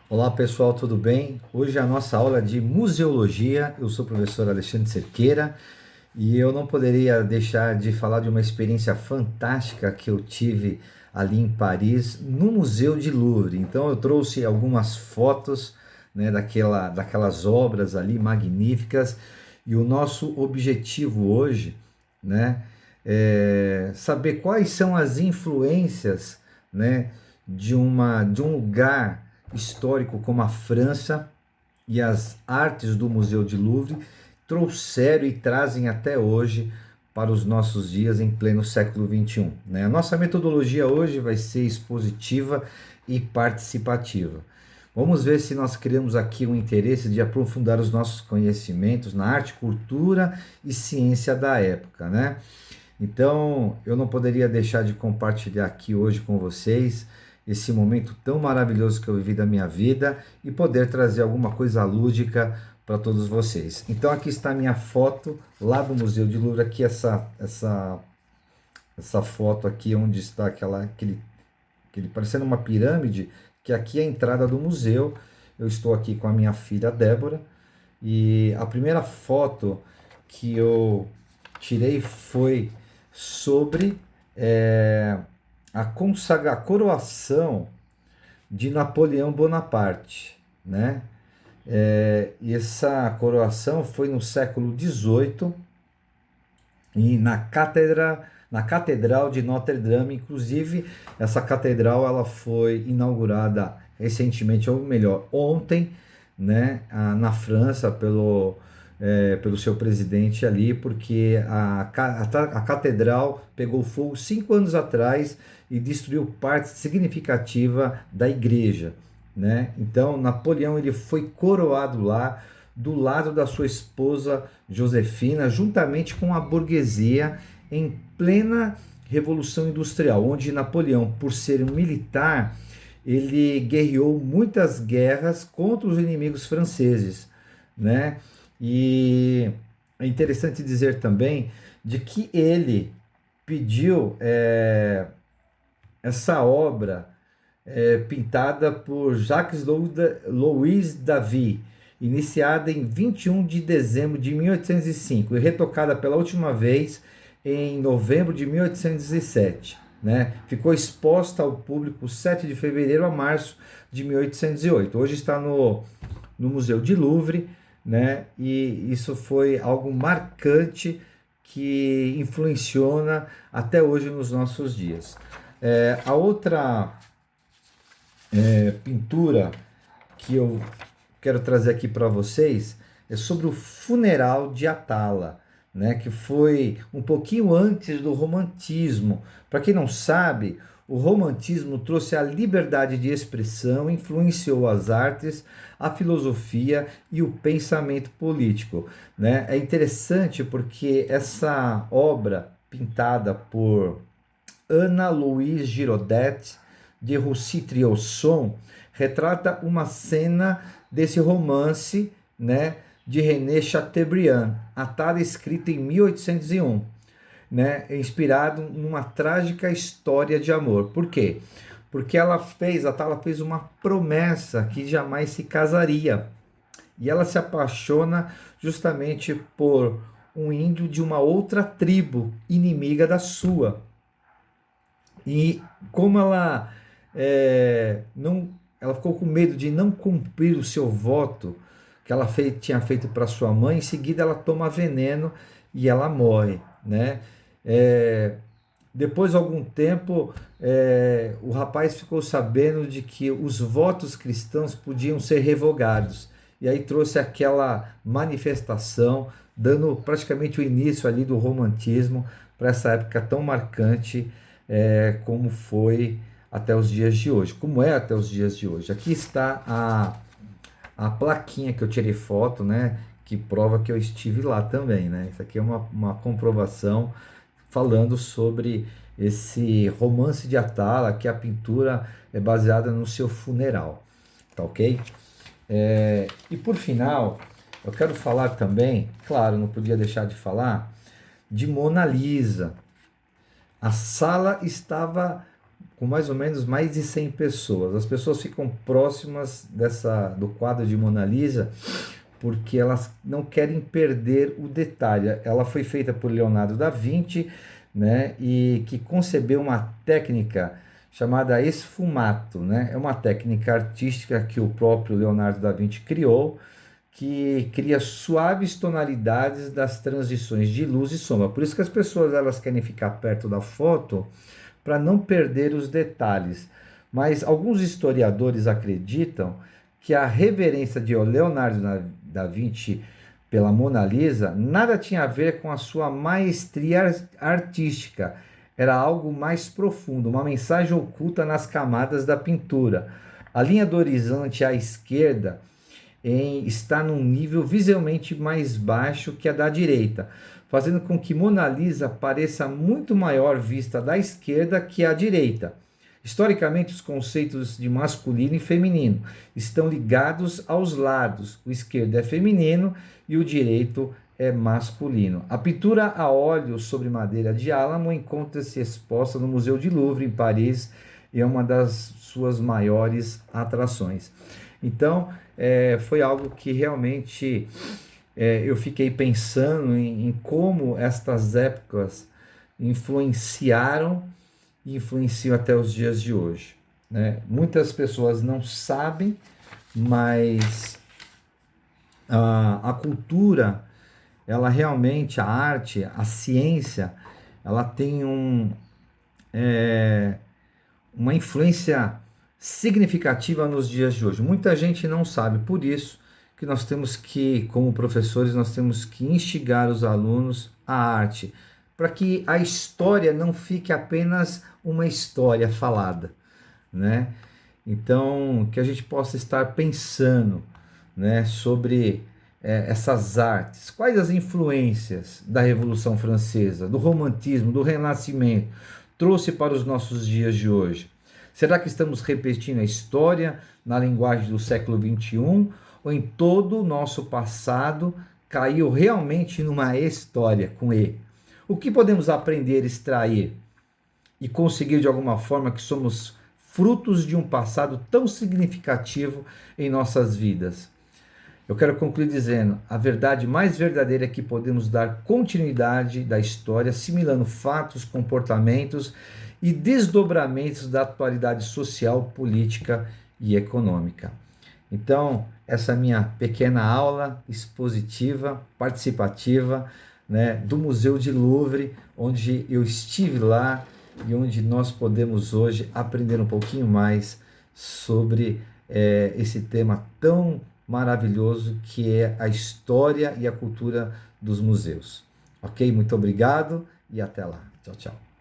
Olá pessoal, tudo bem? Hoje é a nossa aula de museologia. Eu sou o professor Alexandre Cerqueira e eu não poderia deixar de falar de uma experiência fantástica que eu tive ali em Paris, no Museu de Louvre. Então eu trouxe algumas fotos, né, daquelas obras ali magníficas, e o nosso objetivo hoje, né, é saber quais são as influências, né, de um lugar histórico como a França, e as artes do Museu de Louvre trouxeram e trazem até hoje para os nossos dias em pleno século XXI, né? A nossa metodologia hoje vai ser expositiva e participativa. Vamos ver se nós criamos aqui um interesse de aprofundar os nossos conhecimentos na arte, cultura e ciência da época, né? Então, eu não poderia deixar de compartilhar aqui hoje com vocês esse momento tão maravilhoso que eu vivi da minha vida e poder trazer alguma coisa lúdica para todos vocês. Então, aqui está a minha foto lá do Museu de Louvre. Aqui essa foto aqui onde está aquele parecendo uma pirâmide, que aqui é a entrada do museu. Eu estou aqui com a minha filha Débora, e a primeira foto que eu tirei foi sobre a coroação de Napoleão Bonaparte, né? E essa coroação foi no século XVIII e na Catedral de Notre-Dame. Inclusive, essa catedral ela foi inaugurada recentemente, ou melhor, ontem, né, na França, pelo seu presidente ali, porque a catedral pegou fogo 5 anos atrás e destruiu parte significativa da igreja, né? Então, Napoleão ele foi coroado lá, do lado da sua esposa Josefina, juntamente com a burguesia, em plena Revolução Industrial, onde Napoleão, por ser um militar, ele guerreou muitas guerras contra os inimigos franceses, né? E é interessante dizer também de que ele pediu essa obra pintada por Louis David, iniciada em 21 de dezembro de 1805 e retocada pela última vez em novembro de 1807. Né? Ficou exposta ao público 7 de fevereiro a março de 1808. Hoje está no Museu de Louvre, né? E isso foi algo marcante que influenciona até hoje nos nossos dias. A outra pintura que eu quero trazer aqui para vocês é sobre o funeral de Atala, né, que foi um pouquinho antes do romantismo. Para quem não sabe, o romantismo trouxe a liberdade de expressão, influenciou as artes, a filosofia e o pensamento político, né? É interessante porque essa obra, pintada por Ana Louise Giraudet de Roussy-Triosson, retrata uma cena desse romance, né, de René Chateaubriand, Atala, escrito em 1801, né, inspirado numa trágica história de amor. Por quê? Porque Atala fez uma promessa que jamais se casaria, e ela se apaixona justamente por um índio de uma outra tribo inimiga da sua. E como ela ficou com medo de não cumprir o seu voto que ela tinha feito para sua mãe, em seguida ela toma veneno e ela morre, né? Depois de algum tempo, o rapaz ficou sabendo de que os votos cristãos podiam ser revogados, e aí trouxe aquela manifestação, dando praticamente o início ali do romantismo para essa época tão marcante, como foi até os dias de hoje, como é até os dias de hoje. Aqui está a plaquinha que eu tirei foto, né, que prova que eu estive lá também, né? Isso aqui é uma comprovação falando sobre esse romance de Atala, que a pintura é baseada no seu funeral, tá ok? E por final, eu quero falar também, claro, não podia deixar de falar, de Mona Lisa. A sala estava com mais ou menos mais de 100 pessoas. As pessoas ficam próximas do quadro de Mona Lisa porque elas não querem perder o detalhe. Ela foi feita por Leonardo da Vinci, né, e que concebeu uma técnica chamada esfumato, né? É uma técnica artística que o próprio Leonardo da Vinci criou, que cria suaves tonalidades das transições de luz e sombra. Por isso que as pessoas elas querem ficar perto da foto para não perder os detalhes. Mas alguns historiadores acreditam que a reverência de Leonardo da Vinci pela Mona Lisa nada tinha a ver com a sua maestria artística. Era algo mais profundo, uma mensagem oculta nas camadas da pintura. A linha do horizonte à esquerda está num nível visivelmente mais baixo que a da direita, fazendo com que Mona Lisa pareça muito maior vista da esquerda que a direita. Historicamente, os conceitos de masculino e feminino estão ligados aos lados. O esquerdo é feminino e o direito é masculino. A pintura a óleo sobre madeira de álamo encontra-se exposta no Museu de Louvre, em Paris, e é uma das suas maiores atrações. Então, foi algo que realmente eu fiquei pensando em como estas épocas influenciaram e influenciam até os dias de hoje, né? Muitas pessoas não sabem, mas a cultura, ela realmente, a arte, a ciência, ela tem uma influência significativa nos dias de hoje. Muita gente não sabe, por isso que nós temos que, como professores, nós temos que instigar os alunos à arte, para que a história não fique apenas uma história falada, né? Então, que a gente possa estar pensando, né, sobre essas artes, quais as influências da Revolução Francesa, do Romantismo, do Renascimento, trouxe para os nossos dias de hoje. Será que estamos repetindo a história na linguagem do século XXI, ou em todo o nosso passado caiu realmente numa história com E? O que podemos aprender, extrair e conseguir de alguma forma que somos frutos de um passado tão significativo em nossas vidas? Eu quero concluir dizendo, a verdade mais verdadeira é que podemos dar continuidade da história, assimilando fatos, comportamentos e desdobramentos da atualidade social, política e econômica. Então, essa minha pequena aula expositiva, participativa, né, do Museu de Louvre, onde eu estive lá e onde nós podemos hoje aprender um pouquinho mais sobre esse tema tão maravilhoso que é a história e a cultura dos museus. Ok? Muito obrigado e até lá. Tchau, tchau.